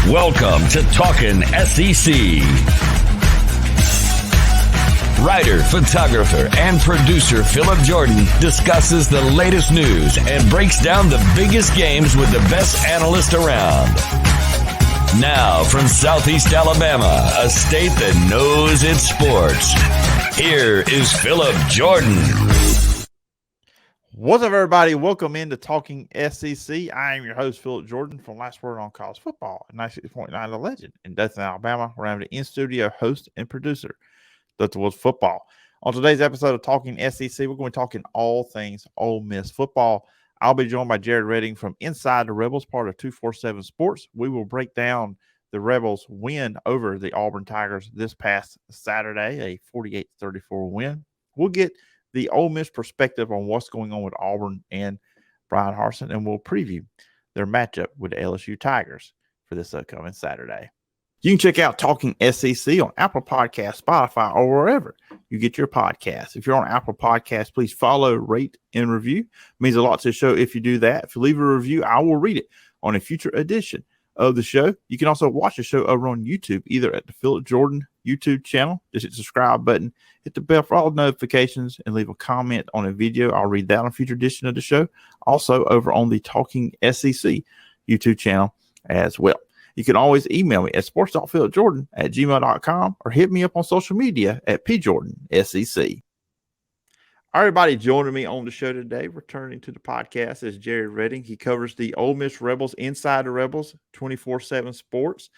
Welcome to Talkin SEC. Writer, photographer, and producer Phillip Jordan discusses the latest news and breaks down the biggest games with the best analysts around. Now, from Southeast Alabama, a state that knows its sports, here is Phillip Jordan. What's up, everybody? Welcome into Talking SEC. I am your host, Phillip Jordan, from Last Word on College Football at 96.9 The Legend in Dothan, Alabama, where I'm the in-studio host and producer, Dothan Wolves Football. On today's episode of Talking SEC, we're going to be talking all things Ole Miss football. I'll be joined by Jared Redding from Inside the Rebels, part of 247 Sports. We will break down the Rebels' win over the Auburn Tigers this past Saturday, a 48-34 win. We'll get the Ole Miss perspective on what's going on with Auburn and Bryan Harsin, and we'll preview their matchup with the LSU Tigers for this upcoming Saturday. You can check out Talking SEC on Apple Podcasts, Spotify, or wherever you get your podcasts. If you're on Apple Podcasts, please follow, rate, and review. It means a lot to the show if you do that. If you leave a review, I will read it on a future edition of the show. You can also watch the show over on YouTube, either at the Phillip Jordan YouTube channel. Just hit the subscribe button, hit the bell for all notifications, and leave a comment on a video. I'll read that on a future edition of the show. Also over on the Talking SEC YouTube channel as well. You can always email me at sports.phillipjordan@gmail.com or hit me up on social media at pjordansec. Everybody joining me on the show today, returning to the podcast, is Jared Redding. He covers the Ole Miss Rebels, Inside the Rebels, 247 Sports.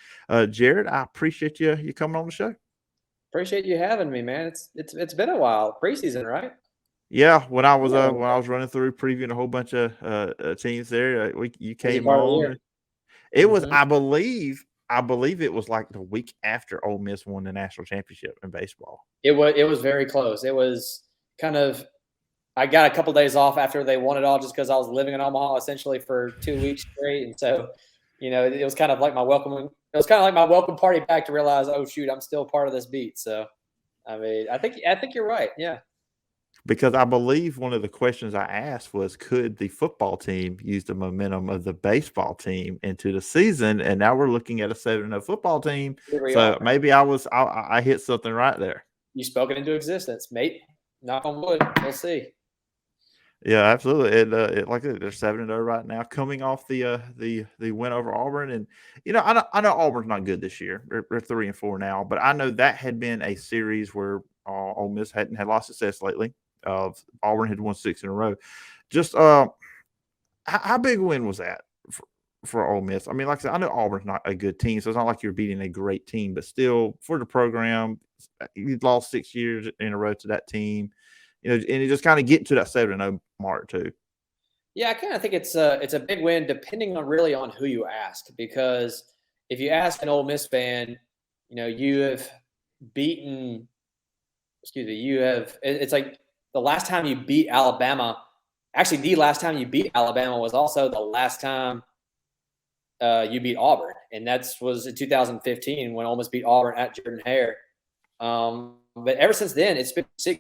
Jared, I appreciate you coming on the show. Appreciate you having me, man. It's been a while. Preseason, right? Yeah, when I was running through previewing a whole bunch of teams there, you came on. It was, I believe it was like the week after Ole Miss won the national championship in baseball. It was very close. It was kind of, I got a couple of days off after they won it all, just because I was living in Omaha essentially for 2 weeks straight, and so it was kind of like my welcome. It was kind of like my welcome party back to realize, oh shoot, I'm still part of this beat. So, I mean, I think you're right. Yeah. Because I believe one of the questions I asked was, could the football team use the momentum of the baseball team into the season? And now we're looking at a 7-0 football team. So maybe I hit something right there. You spoke it into existence, mate. Knock on wood. We'll see. Yeah, absolutely. And like I said, they're 7-0 right now, coming off the win over Auburn. And I know Auburn's not good this year. They're 3-4 now, but I know that had been a series where Ole Miss hadn't had a lot of success lately. Auburn had won 6 in a row. Just how big a win was that for Ole Miss? I mean, like I said, I know Auburn's not a good team, so it's not like you're beating a great team, but still, for the program, you lost 6 years in a row to that team, and it just kind of getting to that 7-0 mark too. Yeah, I kind of think it's a big win, depending on who you ask, because if you ask an Ole Miss fan, you have beaten. It's like the last time you beat Alabama. Actually, the last time you beat Alabama was also the last time you beat Auburn, and that was in 2015 when Ole Miss beat Auburn at Jordan-Hare. But ever since then, it's been 6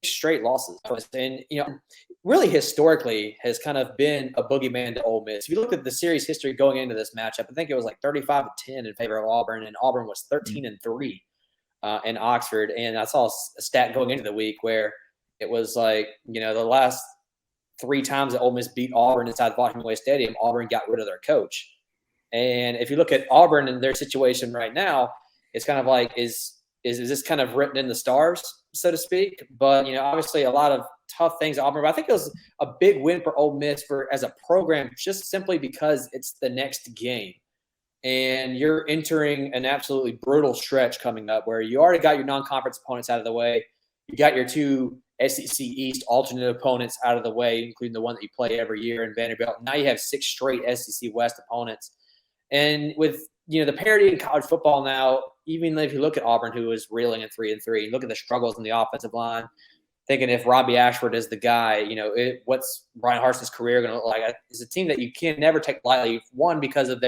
straight losses, and really historically has kind of been a boogeyman to Ole Miss. If you look at the series history going into this matchup, I think it was like 35-10 in favor of Auburn, and Auburn was 13-3 in Oxford. And I saw a stat going into the week where it was like, the last 3 times that Ole Miss beat Auburn inside the Hemingway Stadium, Auburn got rid of their coach. And if you look at Auburn and their situation right now, it's kind of like, is this kind of written in the stars, so to speak? But, obviously a lot of tough things at Auburn. But I think it was a big win for Ole Miss as a program, just simply because it's the next game. And you're entering an absolutely brutal stretch coming up where you already got your non-conference opponents out of the way. You got your 2 SEC East alternate opponents out of the way, including the one that you play every year in Vanderbilt. Now you have 6 straight SEC West opponents. And with, the parity in college football now, even if you look at Auburn, who is reeling at 3-3, look at the struggles in the offensive line, thinking if Robbie Ashford is the guy, what's Bryan Harsin's career going to look like? It's a team that you can never take lightly. One, because of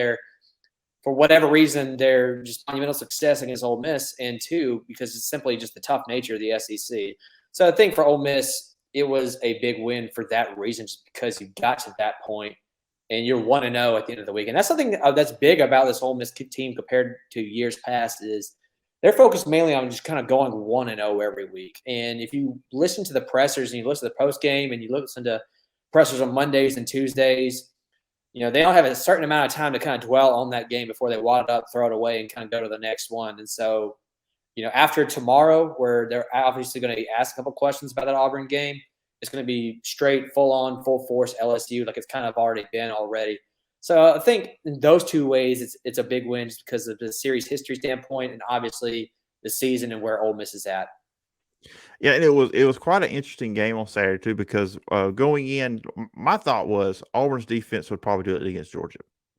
for whatever reason, their just monumental success against Ole Miss, and 2, because it's simply just the tough nature of the SEC. So I think for Ole Miss, it was a big win for that reason, just because you got to that point. and you're 1-0 at the end of the week. And that's something that's big about this Ole Miss team compared to years past is they're focused mainly on just kind of going 1-0 every week. And if you listen to the pressers and you listen to the post game and you listen to pressers on Mondays and Tuesdays, they don't have a certain amount of time to kind of dwell on that game before they wad it up, throw it away, and kind of go to the next one. And so, after tomorrow, where they're obviously going to be asked a couple questions about that Auburn game, it's going to be straight, full-on, full-force LSU, like it's kind of already been already. So I think in those two ways, it's a big win just because of the series history standpoint and obviously the season and where Ole Miss is at. Yeah, and it was quite an interesting game on Saturday too because going in, my thought was Auburn's defense would probably do it against Georgia,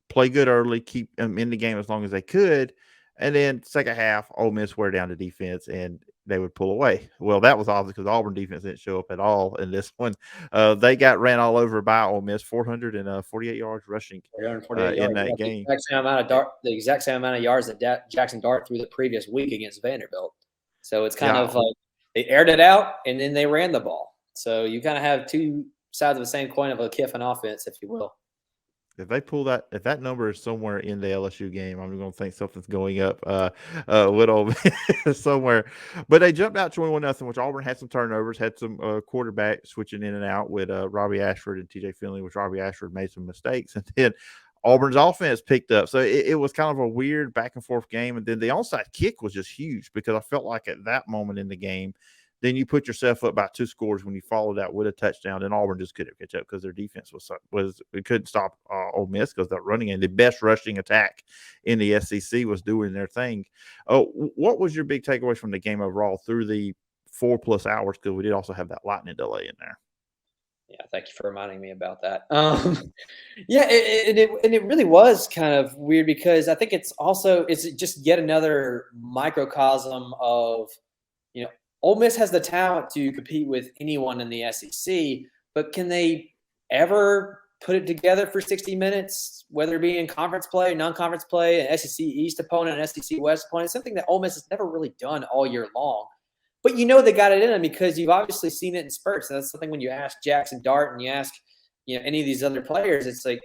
play good early, keep them in the game as long as they could, and then second half Ole Miss wear down the defense and they would pull away. Well, that was obvious because Auburn defense didn't show up at all in this one. They got ran all over by Ole Miss, 448 yards rushing in that game. The exact same amount of yards that Jackson Dart threw the previous week against Vanderbilt. So it's kind of like they aired it out and then they ran the ball. So you kind of have two sides of the same coin of a Kiffin offense, if you will. If they pull that, if that number is somewhere in the LSU game, I'm going to think something's going up with Ole Miss somewhere. But they jumped out 21-0, which Auburn had some turnovers, had some quarterback switching in and out with Robbie Ashford and TJ Finley, which Robbie Ashford made some mistakes. And then Auburn's offense picked up. So it was kind of a weird back and forth game. And then the onside kick was just huge because I felt like at that moment in the game, then you put yourself up by 2 scores when you followed that with a touchdown. And Auburn just couldn't catch up because their defense was it couldn't stop Ole Miss because they're running in the best rushing attack in the SEC was doing their thing. What was your big takeaway from the game overall through the 4+ hours? Because we did also have that lightning delay in there. Yeah, thank you for reminding me about that. It really was kind of weird because I think it's just yet another microcosm of Ole Miss has the talent to compete with anyone in the SEC, but can they ever put it together for 60 minutes, whether it be in conference play, non-conference play, an SEC East opponent, an SEC West opponent? It's something that Ole Miss has never really done all year long. But they got it in them because you've obviously seen it in spurts. And that's something when you ask Jackson Dart and you ask any of these other players, it's like,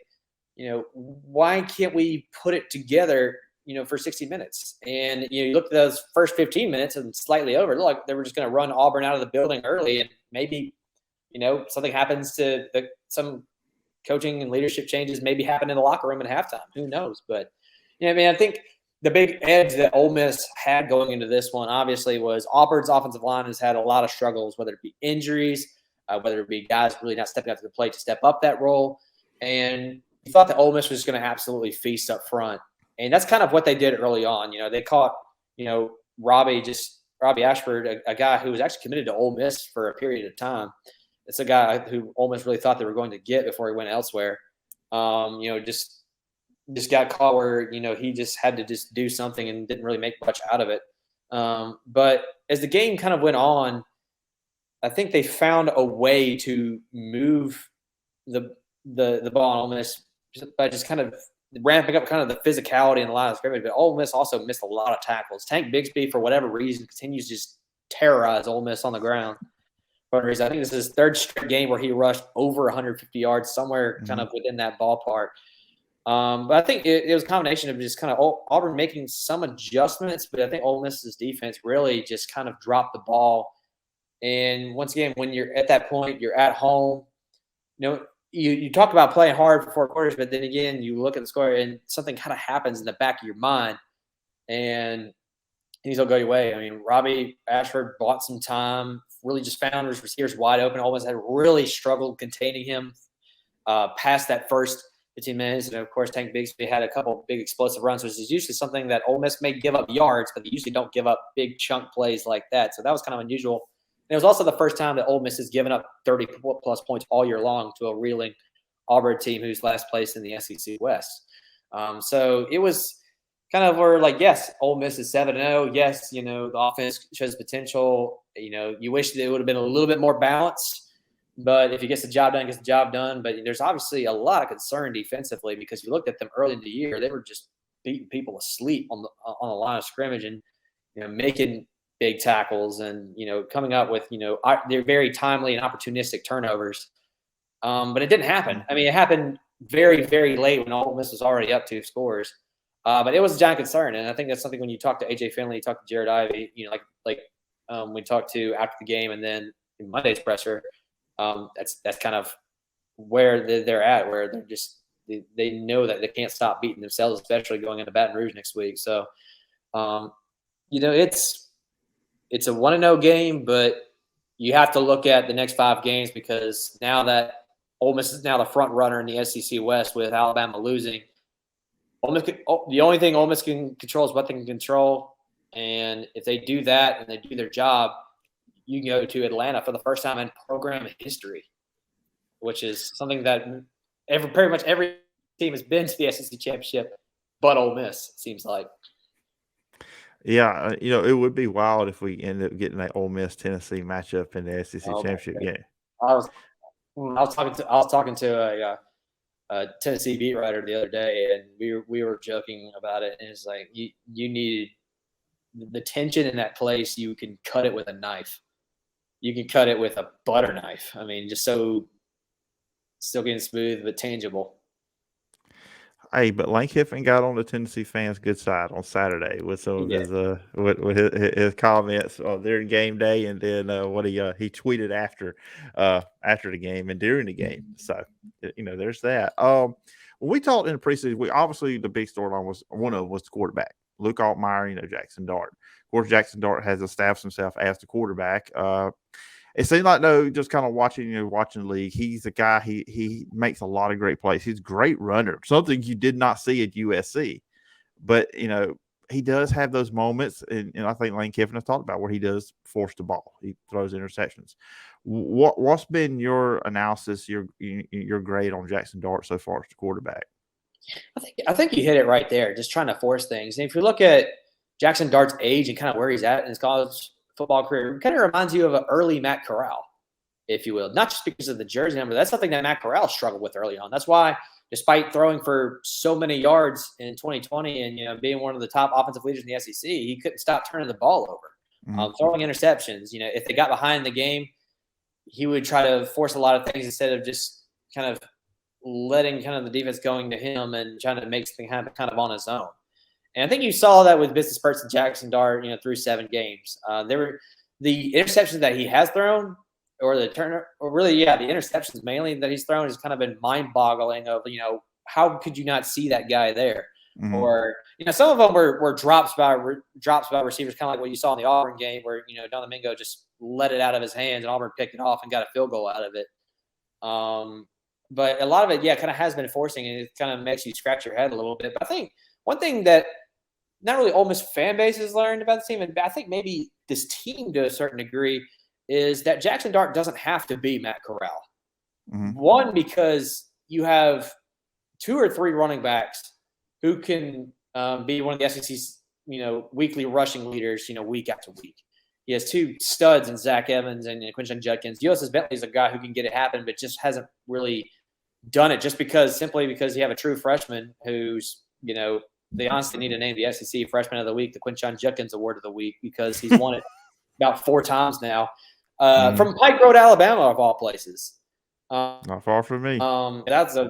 why can't we put it together for 60 minutes. And, you look at those first 15 minutes and slightly over, look like they were just going to run Auburn out of the building early. And maybe, something happens to some coaching and leadership changes maybe happen in the locker room at halftime. Who knows? But, I think the big edge that Ole Miss had going into this one, obviously, was Auburn's offensive line has had a lot of struggles, whether it be injuries, whether it be guys really not stepping up to the plate to step up that role. And you thought that Ole Miss was going to absolutely feast up front. And that's kind of what they did early on. They caught, Robbie Ashford, a guy who was actually committed to Ole Miss for a period of time. It's a guy who Ole Miss really thought they were going to get before he went elsewhere. Just got caught where, he just had to just do something and didn't really make much out of it. But as the game kind of went on, I think they found a way to move the ball on Ole Miss by just kind of ramping up kind of the physicality in the line of scrimmage. But Ole Miss also missed a lot of tackles. Tank Bigsby, for whatever reason, continues to just terrorize Ole Miss on the ground. For whatever reason, I think this is his 3rd straight game where he rushed over 150 yards, somewhere kind of within that ballpark. But I think it was a combination of just kind of Auburn making some adjustments, but I think Ole Miss's defense really just kind of dropped the ball. And once again, when you're at that point, you're at home. You talk about playing hard for 4 quarters, but then again, you look at the score and something kind of happens in the back of your mind, and things will go your way. I mean, Robbie Ashford bought some time, really just found his receivers wide open. Almost had really struggled containing him past that first 15 minutes. And, of course, Tank Bigsby had a couple big explosive runs, which is usually something that Ole Miss may give up yards, but they usually don't give up big chunk plays like that. So that was kind of unusual. And it was also the first time that Ole Miss has given up 30-plus points all year long to a reeling Auburn team who's last place in the SEC West. So it was kind of where, like, yes, Ole Miss is 7-0. Yes, the offense shows potential. You wish that it would have been a little bit more balanced. But if he gets the job done, he gets the job done. But there's obviously a lot of concern defensively because you looked at them early in the year, they were just beating people asleep on the line of scrimmage and making big tackles and coming up with they're very timely and opportunistic turnovers. But it didn't happen. I mean, it happened very, very late when Ole Miss was already up 2 scores. But it was a giant concern, and I think that's something when you talk to AJ Finley, you talk to Jared Ivey, we talked to after the game, and then in Monday's presser. That's kind of where they're at, where they're just they know that they can't stop beating themselves, especially going into Baton Rouge next week. So, it's a 1-0 game, but you have to look at the next 5 games because now that Ole Miss is now the front runner in the SEC West with Alabama losing. The only thing Ole Miss can control is what they can control, and if they do that and they do their job, you can go to Atlanta for the first time in program history, which is something that pretty much every team has been to the SEC championship, but Ole Miss, it seems like. Yeah, it would be wild if we end up getting that Ole Miss Tennessee matchup in the SEC championship game. I was talking to a Tennessee beat writer the other day, and we were joking about it. And it's like you need the tension in that place. You can cut it with a knife. You can cut it with a butter knife. I mean, just so still getting smooth but tangible. Hey, but Lane Kiffin got on the Tennessee fans' good side on Saturday with some of his comments during game day, and then what he tweeted after the game and during the game. So there's that. When we talked in the preseason, obviously the big storyline was the quarterback, Luke Altmaier, Jackson Dart. Of course, Jackson Dart has established himself as the quarterback. It seemed like just kind of watching the league. He's a guy. He makes a lot of great plays. He's a great runner, something you did not see at USC. But he does have those moments, and I think Lane Kiffin has talked about where he does force the ball. He throws interceptions. What's been your analysis, your grade on Jackson Dart so far as the quarterback? I think you hit it right there. Just trying to force things. And if you look at Jackson Dart's age and kind of where he's at in his college football career, it kind of reminds you of an early Matt Corral, if you will. Not just because of the jersey number. That's something that Matt Corral struggled with early on. That's why, despite throwing for so many yards in 2020 and being one of the top offensive leaders in the SEC, he couldn't stop turning the ball over, throwing interceptions. If they got behind the game, he would try to force a lot of things instead of just kind of letting kind of the defense going to him and trying to make things happen kind of on his own. And I think you saw that with business person Jackson Dart, through 7 games. There were the interceptions that he has thrown, or the interceptions mainly that he's thrown has kind of been mind-boggling. Of how could you not see that guy there? Mm-hmm. Or some of them were drops by receivers, kind of like what you saw in the Auburn game, where Don Domingo just let it out of his hands and Auburn picked it off and got a field goal out of it. But a lot of it, kind of has been forcing, and it kind of makes you scratch your head a little bit. But I think one thing that not really Ole Miss fan base has learned about the team, and I think maybe this team to a certain degree, is that Jackson Dart doesn't have to be Matt Corral. Mm-hmm. One, because you have 2 or 3 running backs who can be one of the SEC's weekly rushing leaders week after week. He has 2 studs in Zach Evans and Quinshon Judkins. Ulysses Bentley is a guy who can get it happen, but just hasn't really done it simply because you have a true freshman who's they honestly need to name the SEC Freshman of the Week, the Quinshon Judkins Award of the Week, because he's won it about 4 times now from Pike Road, Alabama, of all places. Not far from me. And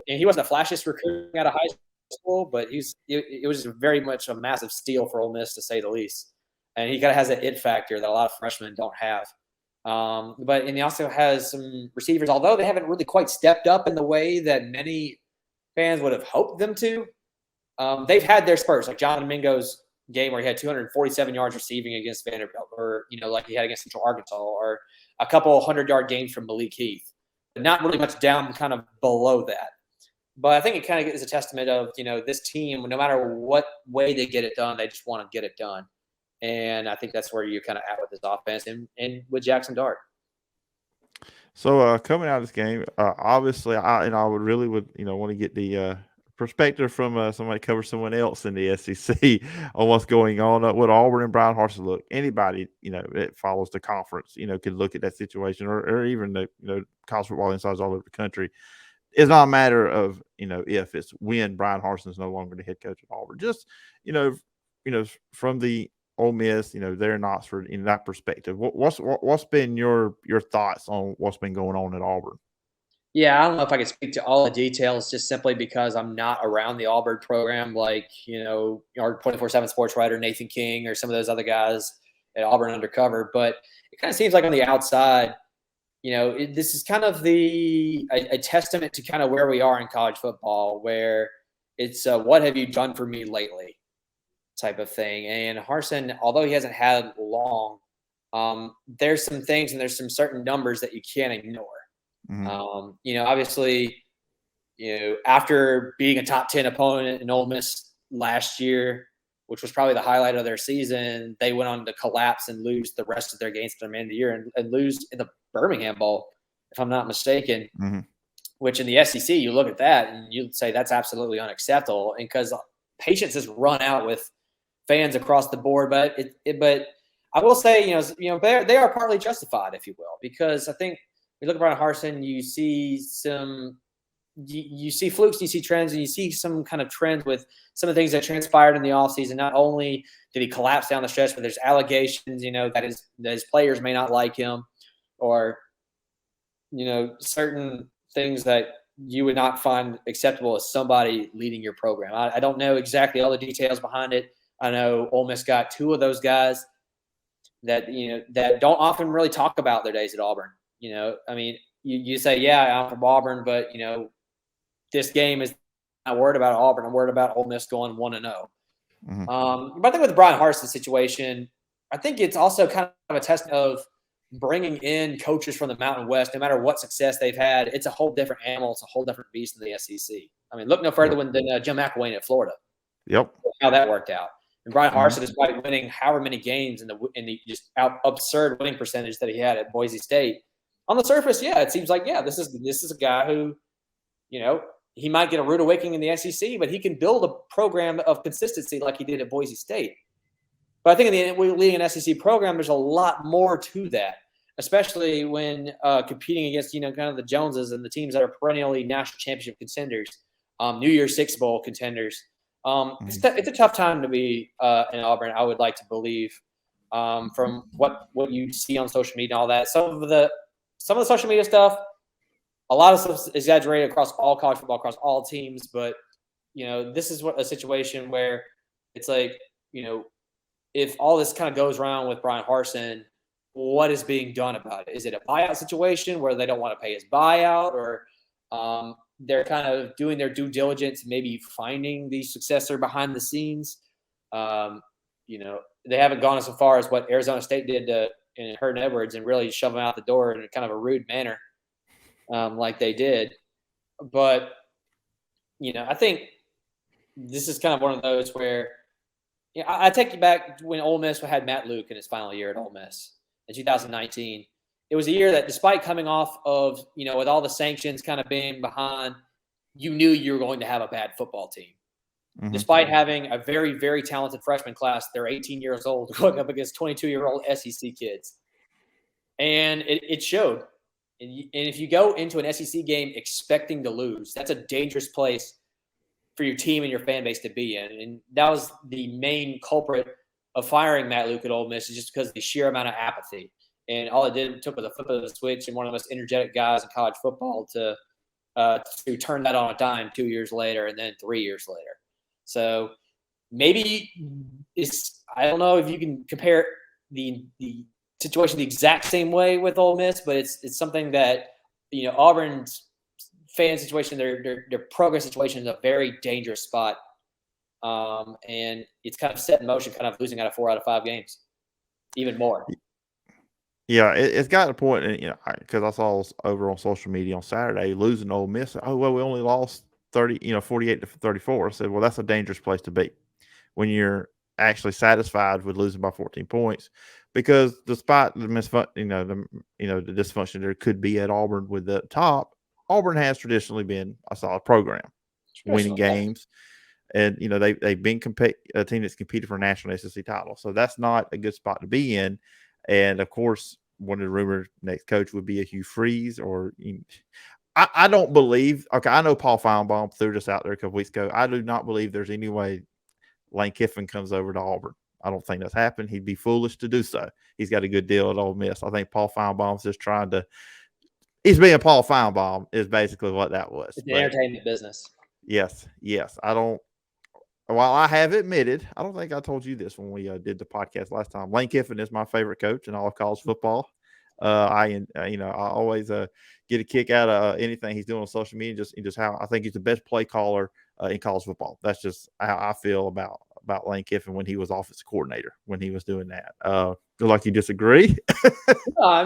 he wasn't the flashiest recruit out of high school, but it was very much a massive steal for Ole Miss, to say the least. And he kind of has that it factor that a lot of freshmen don't have. And he also has some receivers, although they haven't really quite stepped up in the way that many fans would have hoped them to. They've had their spurts, like John Domingo's game where he had 247 yards receiving against Vanderbilt, or like he had against Central Arkansas, or a couple 100-yard games from Malik Heath. But not really much down kind of below that. But I think it kind of is a testament of this team, no matter what way they get it done, they just want to get it done. And I think that's where you're kind of at with this offense and with Jackson Dart. So coming out of this game, obviously, I would really want to get the perspective from somebody covers someone else in the SEC on what's going on with Auburn and Bryan Harsin. Look, anybody that follows the conference could look at that situation, or even the college football insiders all over the country. It's not a matter of if, it's when Bryan Harsin is no longer the head coach at Auburn. Just from the Ole Miss, they're in Oxford, in that perspective. What's been your thoughts on what's been going on at Auburn? Yeah, I don't know if I could speak to all the details just simply because I'm not around the Auburn program like, our 24/7 sports writer Nathan King or some of those other guys at Auburn Undercover. But it kind of seems like on the outside, this is kind of a testament to kind of where we are in college football, where it's what have you done for me lately type of thing. And Harsin, although he hasn't had long, there's some things and there's some certain numbers that you can't ignore. Obviously, after being a top 10 opponent in Ole Miss last year, which was probably the highlight of their season, they went on to collapse and lose the rest of their games at the end of the year and lose in the Birmingham Bowl, if I'm not mistaken. Which in the SEC, you look at that and you'd say that's absolutely unacceptable, and because patience has run out with fans across the board. But but I will say, they are partly justified, if you will, because I think you look at Bryan Harsin, you see you see flukes, you see trends, and you see some kind of trends with some of the things that transpired in the offseason. Not only did he collapse down the stretch, but there's allegations, that his players may not like him, or certain things that you would not find acceptable as somebody leading your program. I don't know exactly all the details behind it. I know Ole Miss got two of those guys that that don't often really talk about their days at Auburn. I mean, you say, yeah, I'm from Auburn, but this game is not worried about Auburn. I'm worried about Ole Miss going 1-0. But I think with the Bryan Harsin situation, I think it's also kind of a test of bringing in coaches from the Mountain West. No matter what success they've had, it's a whole different animal. It's a whole different beast in the SEC. I mean, look no further than Jim McElwain at Florida. Yep. How that worked out. And Bryan Harsin is probably winning however many games in the just absurd winning percentage that he had at Boise State. On the surface, yeah, it seems like, this is a guy who, he might get a rude awakening in the SEC, but he can build a program of consistency like he did at Boise State. But I think in the leading an SEC program, there's a lot more to that, especially when competing against, kind of the Joneses and the teams that are perennially national championship contenders, New Year's Six Bowl contenders. It's a tough time to be in Auburn, I would like to believe, from what you see on social media and all that. Some of the social media stuff, a lot of stuff is exaggerated across all college football, across all teams. But, this is a situation where it's like, if all this kind of goes around with Bryan Harsin, what is being done about it? Is it a buyout situation where they don't want to pay his buyout, or they're kind of doing their due diligence, maybe finding the successor behind the scenes? They haven't gone so far as what Arizona State did to Herndon Edwards and really shove him out the door in kind of a rude manner, like they did. But, I think this is kind of one of those where, I take you back when Ole Miss had Matt Luke in his final year at Ole Miss in 2019. It was a year that, despite coming off of, with all the sanctions kind of being behind, you knew you were going to have a bad football team. Despite having a very, very talented freshman class, they're 18 years old, going up against 22-year-old SEC kids. And it showed. And if you go into an SEC game expecting to lose, that's a dangerous place for your team and your fan base to be in. And that was the main culprit of firing Matt Luke at Ole Miss, is just because of the sheer amount of apathy. And all it took was a flip of the switch and one of the most energetic guys in college football to turn that on a dime 2 years later and then 3 years later. So maybe I don't know if you can compare the situation the exact same way with Ole Miss, but it's something that, Auburn's fan situation, their program situation is a very dangerous spot. And it's kind of set in motion, kind of losing out of 4 out of 5 games, even more. Yeah, it's got to a point, because I saw over on social media on Saturday, losing Ole Miss. Oh, well, we only lost 48 to 34. I said, well, that's a dangerous place to be when you're actually satisfied with losing by 14 points, because despite the the dysfunction there could be at Auburn with the top, Auburn has traditionally been a solid program, winning games. And, they've been a team that's competed for a national SEC title. So that's not a good spot to be in. And, of course, one of the rumored next coach would be a Hugh Freeze. Or I don't believe – okay, I know Paul Feinbaum threw this out there a couple weeks ago. I do not believe there's any way Lane Kiffin comes over to Auburn. I don't think that's happened. He'd be foolish to do so. He's got a good deal at Ole Miss. I think Paul Feinbaum's just trying to He's being Paul Feinbaum is basically what that was. It's the entertainment business. Yes. While I have admitted, I don't think I told you this when we did the podcast last time. Lane Kiffin is my favorite coach in all of college football. I always get a kick out of anything he's doing on social media. Just how I think he's the best play caller in college football. That's just how I feel about Lane Kiffin when he was offensive coordinator when he was doing that. Feel like you disagree? No, I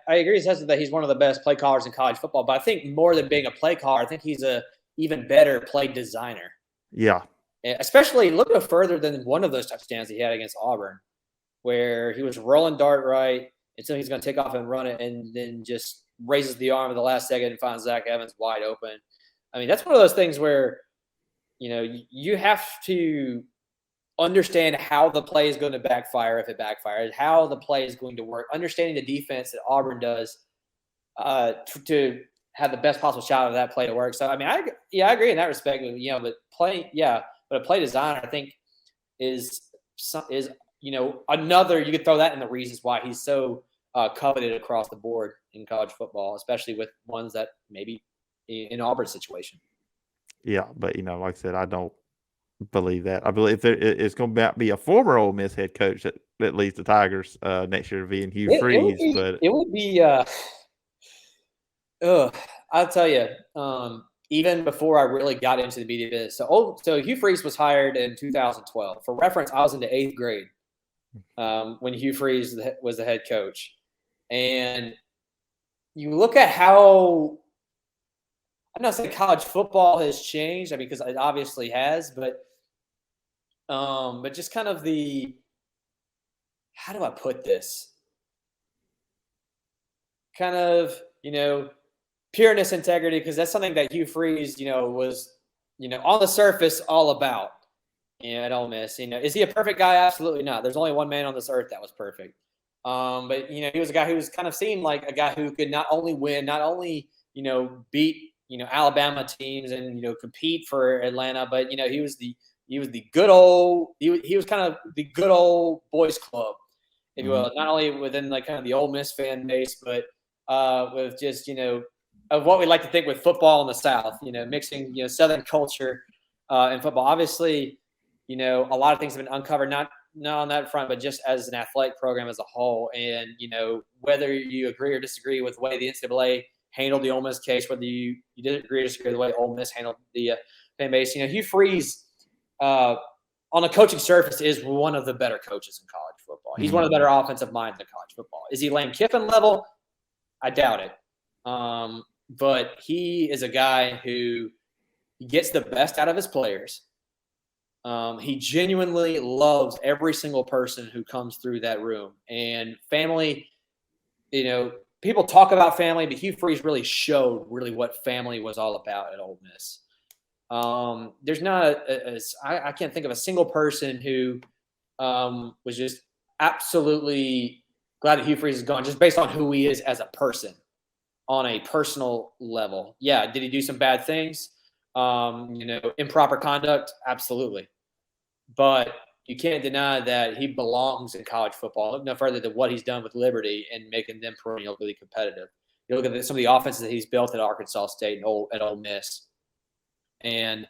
agree. He says that he's one of the best play callers in college football, but I think more than being a play caller, I think he's a even better play designer. Yeah. Especially look no further than one of those touchdowns he had against Auburn, where he was rolling dart right, and so he's going to take off and run it, and then just raises the arm at the last second and finds Zach Evans wide open. I mean, that's one of those things where, you have to understand how the play is going to backfire if it backfires, how the play is going to work, understanding the defense that Auburn does to have the best possible shot of that play to work. So, I mean, I agree in that respect. But a play designer, I think, is another. You could throw that in the reasons why he's so coveted across the board in college football, especially with ones that maybe in Auburn's situation. Yeah, but like I said, I don't believe that. I believe it's going to be a former Ole Miss head coach that leads the Tigers next year, being Hugh Freeze. It would be. I'll tell you. Even before I really got into the media business, so Hugh Freeze was hired in 2012. For reference, I was in the 8th grade when Hugh Freeze was the head coach, and you look at how. I'm not saying college football has changed. I mean, because it obviously has, but just kind of how do I put this? Kind of, pureness, integrity, because that's something that Hugh Freeze, was, on the surface all about, at Ole Miss. Is he a perfect guy? Absolutely not. There's only one man on this earth that was perfect. But he was a guy who was kind of seen like a guy who could not only win, not only, beat, Alabama teams and, compete for Atlanta, but, he was the good old, he was kind of the good old boys club, if you will, not only within like kind of the Ole Miss fan base, but with just, of what we like to think with football in the South, mixing, Southern culture and football. Obviously, a lot of things have been uncovered, not on that front, but just as an athletic program as a whole. And, whether you agree or disagree with the way the NCAA handled the Ole Miss case, whether you didn't agree or disagree with the way Ole Miss handled the fan base, Hugh Freeze on a coaching surface is one of the better coaches in college football. He's one of the better offensive minds in college football. Is he Lane Kiffin level? I doubt it. But he is a guy who gets the best out of his players. He genuinely loves every single person who comes through that room. And family, people talk about family, but Hugh Freeze really showed what family was all about at Ole Miss. There's not I can't think of a single person who was just absolutely glad that Hugh Freeze is gone, just based on who he is as a person. On a personal level. Yeah. Did he do some bad things? Improper conduct? Absolutely. But you can't deny that he belongs in college football. Look no further than what he's done with Liberty and making them perennially competitive. You look at some of the offenses that he's built at Arkansas State and at Ole Miss. And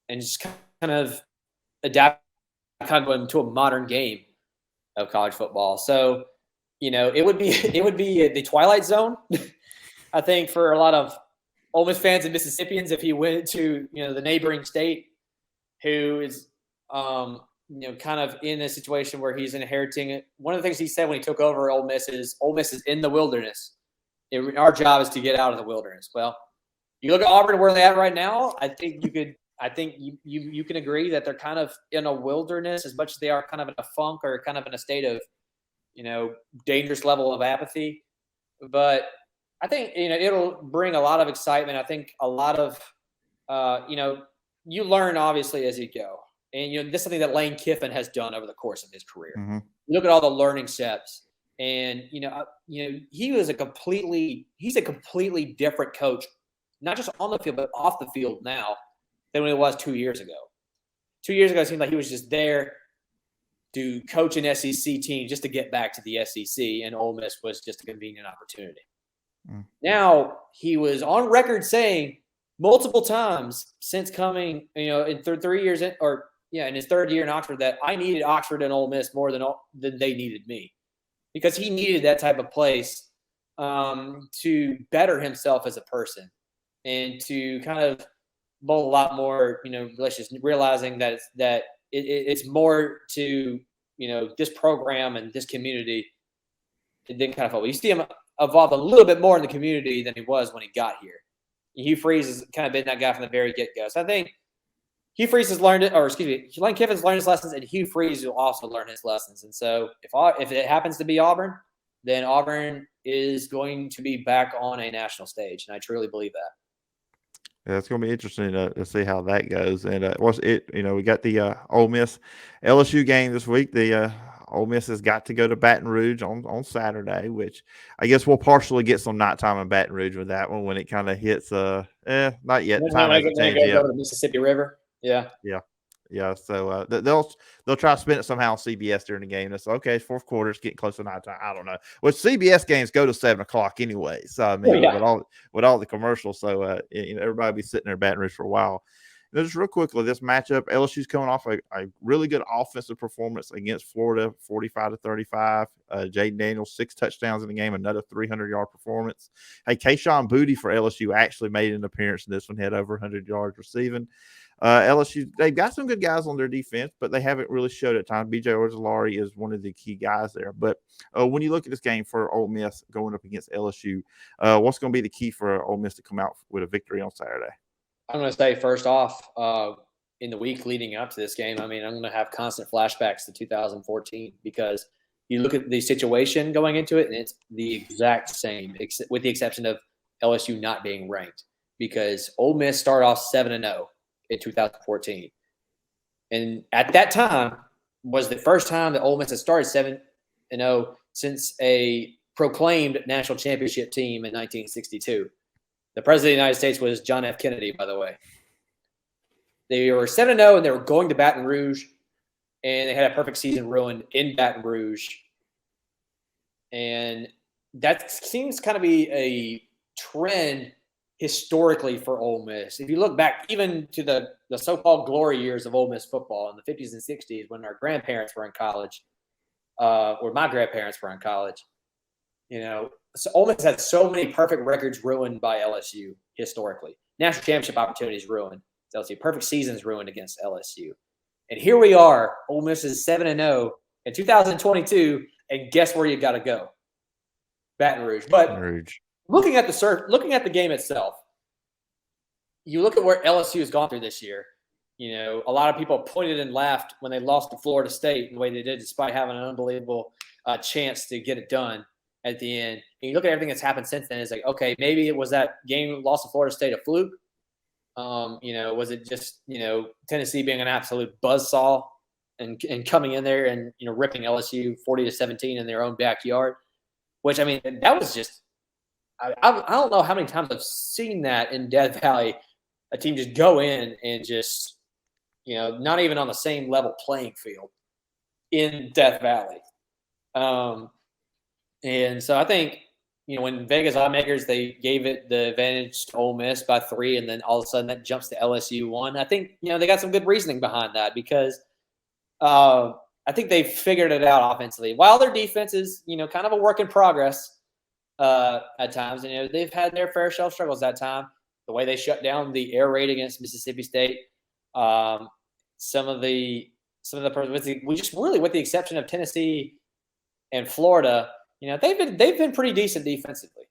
just kind of adapt kind of into a modern game of college football. So, it would be the Twilight Zone, I think, for a lot of Ole Miss fans and Mississippians if he went to, the neighboring state who is, kind of in a situation where he's inheriting it. One of the things he said when he took over Ole Miss is in the wilderness. Our job is to get out of the wilderness. Well, you look at Auburn where they're at right now. I think you can agree that they're kind of in a wilderness as much as they are kind of in a funk or kind of in a state of, dangerous level of apathy. But I think, it'll bring a lot of excitement. I think a lot of, you learn obviously as you go. And, this is something that Lane Kiffin has done over the course of his career. Mm-hmm. You look at all the learning steps and, he's a completely different coach, not just on the field, but off the field now than when it was 2 years ago. 2 years ago, it seemed like he was just there to coach an SEC team just to get back to the SEC, and Ole Miss was just a convenient opportunity. Now, he was on record saying multiple times since coming, in 3 years in his third year in Oxford, that I needed Oxford and Ole Miss more than they needed me, because he needed that type of place to better himself as a person and to kind of build a lot more, relationships, realizing that it's more to, this program and this community than kind of football. You see him evolve a little bit more in the community than he was when he got here. Hugh Freeze has kind of been that guy from the very get-go. So I think Hugh Freeze has learned it, Lane Kiffin's learned his lessons, and Hugh Freeze will also learn his lessons. And so if it happens to be Auburn, then Auburn is going to be back on a national stage, and I truly believe that. Yeah, it's going to be interesting to see how that goes. And we got the Ole Miss LSU game this week. The Ole Miss has got to go to Baton Rouge on Saturday, which I guess we'll partially get some nighttime in Baton Rouge with that one when it kind of hits. Not yet. Time hasn't changed yet. Go to the Mississippi River. Yeah. So they'll try to spin it somehow on CBS during the game. It's okay. Fourth quarter, it's getting close to nighttime. I don't know. Well, CBS games go to 7:00 anyway. So I mean, with all the commercials, so everybody be sitting there in Baton Rouge for a while. Just real quickly, this matchup, LSU's coming off a really good offensive performance against Florida, 45-35. Jaden Daniels, 6 touchdowns in the game, another 300-yard performance. Hey, Kayshawn Boutte for LSU actually made an appearance in this one, had over 100 yards receiving. LSU, they've got some good guys on their defense, but they haven't really showed it at times. B.J. Orzolari is one of the key guys there. But when you look at this game for Ole Miss going up against LSU, what's going to be the key for Ole Miss to come out with a victory on Saturday? I'm going to say, first off, in the week leading up to this game, I'm going to have constant flashbacks to 2014, because you look at the situation going into it, and it's the exact same, with the exception of LSU not being ranked, because Ole Miss started off 7-0 in 2014. And at that time was the first time that Ole Miss had started 7-0 since a proclaimed national championship team in 1962. The president of the United States was John F. Kennedy, by the way. They were 7-0, and they were going to Baton Rouge, and they had a perfect season ruined in Baton Rouge. And that seems kind of be a trend historically for Ole Miss. If you look back even to the so-called glory years of Ole Miss football in the 50s and 60s, when our grandparents were in college, or my grandparents were in college, so Ole Miss had so many perfect records ruined by LSU historically. National championship opportunities ruined. LSU. Perfect seasons ruined against LSU. And here we are, Ole Miss is 7-0 in 2022, and guess where you got to go? Baton Rouge. But looking at the game itself, you look at where LSU has gone through this year. A lot of people pointed and laughed when they lost to Florida State the way they did, despite having an unbelievable chance to get it done at the end. And you look at everything that's happened since then, it's like, okay, maybe it was that game loss to Florida State a fluke. Was it just, Tennessee being an absolute buzzsaw and coming in there and, ripping LSU 40-17 in their own backyard, which, that was just, I don't know how many times I've seen that in Death Valley, a team just go in and just, not even on the same level playing field in Death Valley. And so I think, when Vegas oddmakers, they gave it the advantage to Ole Miss by 3, and then all of a sudden that jumps to LSU 1. I think, they got some good reasoning behind that, because I think they figured it out offensively. While their defense is, kind of a work in progress at times, and they've had their fair share of struggles that time. The way they shut down the air raid against Mississippi State, some of the with the exception of Tennessee and Florida, they've been pretty decent defensively.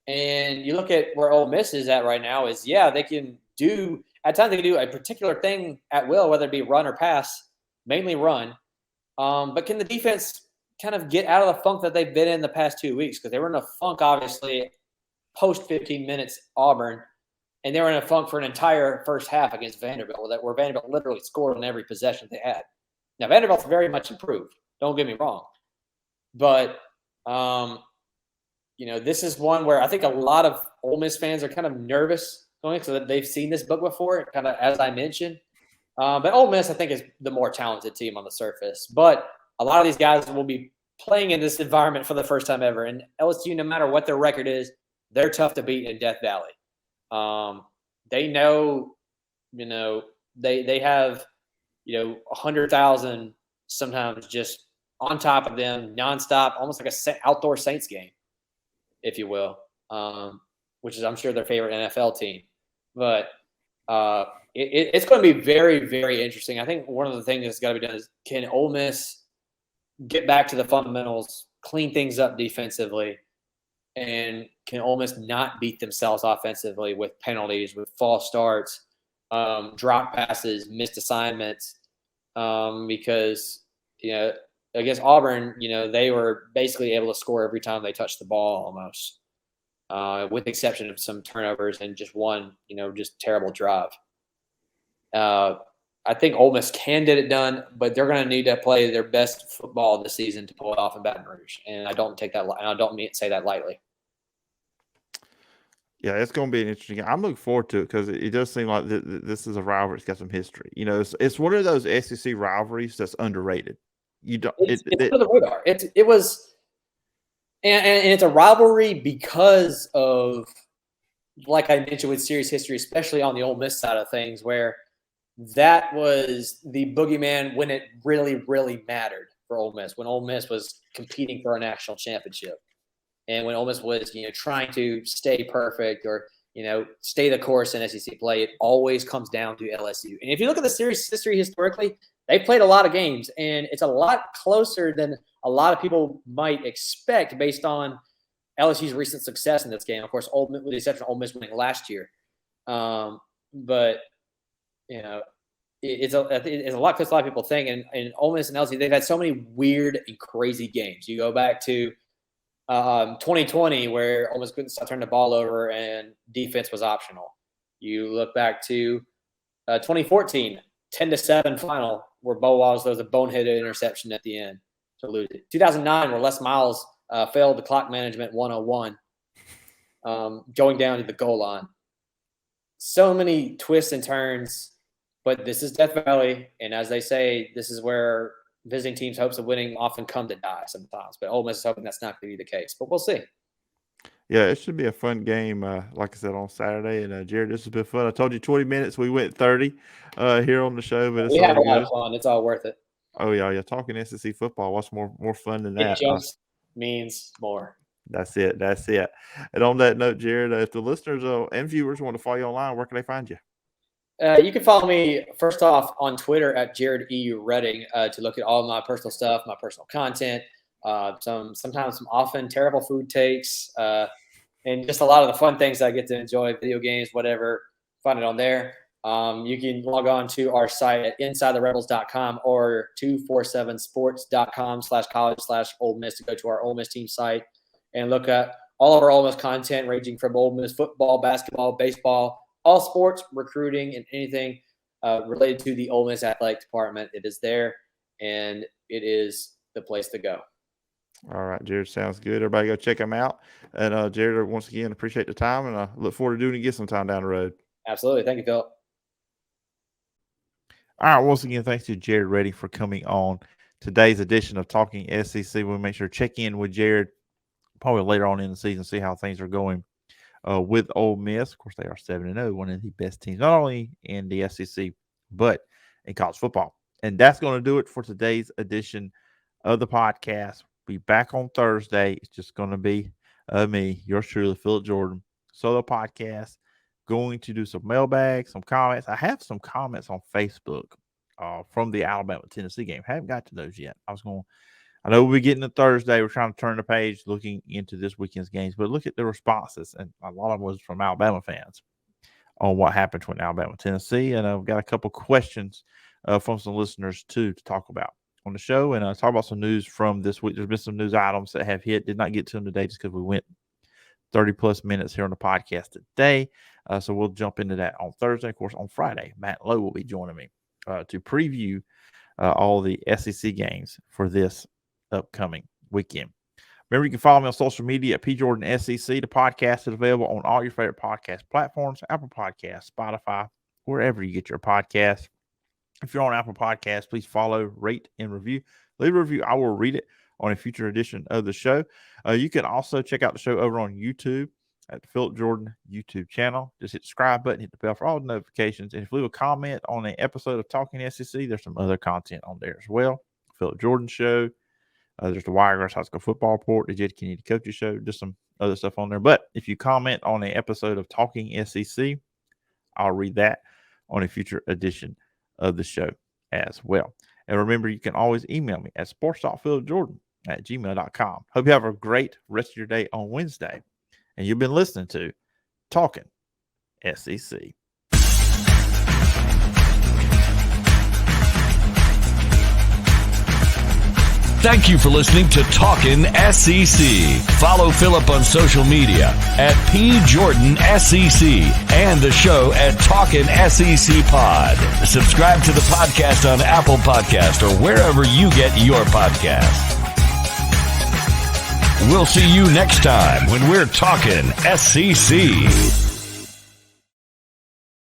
And you look at where Ole Miss is at right now is, they can do – at times they can do a particular thing at will, whether it be run or pass, mainly run. But can the defense kind of get out of the funk that they've been in the past 2 weeks? Because they were in a funk, obviously, post 15 minutes Auburn, and they were in a funk for an entire first half against Vanderbilt, where Vanderbilt literally scored on every possession they had. Now, Vanderbilt's very much improved. Don't get me wrong. But – this is one where I think a lot of Ole Miss fans are kind of nervous going, so that they've seen this book before, kind of as I mentioned. But Ole Miss, I think, is the more talented team on the surface. But a lot of these guys will be playing in this environment for the first time ever. And LSU, no matter what their record is, they're tough to beat in Death Valley. They know, they have, 100,000 sometimes just on top of them nonstop, almost like a outdoor Saints game, if you will, which is, I'm sure, their favorite NFL team. But it's going to be very, very interesting. I think one of the things that's got to be done is, can Ole Miss get back to the fundamentals, clean things up defensively, and can Ole Miss not beat themselves offensively with penalties, with false starts, drop passes, missed assignments? Because, against Auburn, they were basically able to score every time they touched the ball almost, with the exception of some turnovers and just one, just terrible drive. I think Ole Miss can get it done, but they're going to need to play their best football this season to pull it off in Baton Rouge, and I don't say that lightly. Yeah, it's going to be an interesting game. I'm looking forward to it because it does seem like this is a rivalry. It's got some history. It's one of those SEC rivalries that's underrated. It's under the radar. It was, and it's a rivalry because of, like I mentioned, with series history, especially on the Ole Miss side of things, where that was the boogeyman when it really, really mattered for Ole Miss, when Ole Miss was competing for a national championship. And when Ole Miss was, trying to stay perfect or, stay the course in SEC play, it always comes down to LSU. And if you look at the series history historically, they played a lot of games, and it's a lot closer than a lot of people might expect based on LSU's recent success in this game. Of course, with the exception of Ole Miss winning last year. But, it's a lot because a lot of people think. And Ole Miss and LSU, they've had so many weird and crazy games. You go back to 2020, where Ole Miss couldn't stop turning the ball over and defense was optional. You look back to 2014, 10-7 final, where Bo Wallace throws a boneheaded interception at the end to lose it. 2009, where Les Miles failed the clock management 101, going down to the goal line. So many twists and turns, but this is Death Valley, and as they say, this is where visiting teams' hopes of winning often come to die sometimes. But Ole Miss is hoping that's not going to be the case. But we'll see. Yeah, it should be a fun game, like I said, on Saturday. And, Jared, this has been fun. I told you 20 minutes. We went 30 here on the show. But we had a lot of fun. It's all worth it. Oh, yeah. Talking SEC football. What's more fun than that? It just means more. That's it. And on that note, Jared, if the listeners and viewers want to follow you online, where can they find you? You can follow me, first off, on Twitter at Jared E. Redding to look at all of my personal stuff, my personal content, sometimes some often terrible food takes, and just a lot of the fun things I get to enjoy, video games, whatever. Find it on there. You can log on to our site at InsideTheRebels.com or 247sports.com/college/Ole Miss to go to our Ole Miss team site and look at all of our Ole Miss content, ranging from Ole Miss football, basketball, baseball, all sports, recruiting, and anything related to the Ole Miss athletic department. It is there, and it is the place to go. All right, Jared, sounds good. Everybody go check him out. And, Jared, once again, appreciate the time, and I look forward to doing it again sometime down the road. Absolutely. Thank you, Phillip. All right, once again, thanks to Jared Redding for coming on today's edition of Talking SEC. We'll make sure to check in with Jared probably later on in the season, see how things are going with Ole Miss. Of course, they are 7-0, one of the best teams, not only in the SEC, but in college football. And that's going to do it for today's edition of the podcast. Be back on Thursday. It's just going to be me, yours truly, Phillip Jordan, solo podcast. Going to do some mailbag, some comments. I have some comments on Facebook from the Alabama-Tennessee game. Haven't got to those yet. I know we'll be getting to Thursday. We're trying to turn the page, looking into this weekend's games. But look at the responses, and a lot of them was from Alabama fans on what happened between Alabama and Tennessee. And I've got a couple questions from some listeners, too, to talk about on the show. And talk about some news from this week. There's been some news items that have hit. Did not get to them today just because we went 30-plus minutes here on the podcast today. So we'll jump into that on Thursday. Of course, on Friday, Matt Lowe will be joining me to preview all the SEC games for this upcoming weekend. Remember, you can follow me on social media at PJordanSEC. The podcast is available on all your favorite podcast platforms, Apple Podcasts, Spotify, wherever you get your podcasts. If you're on Apple Podcasts, please follow, rate, and review. Leave a review. I will read it on a future edition of the show. You can also check out the show over on YouTube at the Phillip Jordan YouTube channel. Just hit the subscribe button, hit the bell for all the notifications. And if you leave a comment on an episode of Talkin SEC, there's some other content on there as well. Phillip Jordan Show. There's the Wiregrass High School Football Report, the Jed Kennedy Coaches Show, just some other stuff on there. But if you comment on an episode of Talking SEC, I'll read that on a future edition of the show as well. And remember, you can always email me at sports.phillipjordan@gmail.com. Hope you have a great rest of your day on Wednesday. And you've been listening to Talkin SEC. Thank you for listening to Talkin SEC. Follow Phillip on social media at PJordanSEC and the show at Talkin SEC Pod. Subscribe to the podcast on Apple Podcast or wherever you get your podcasts. We'll see you next time when we're talking SEC.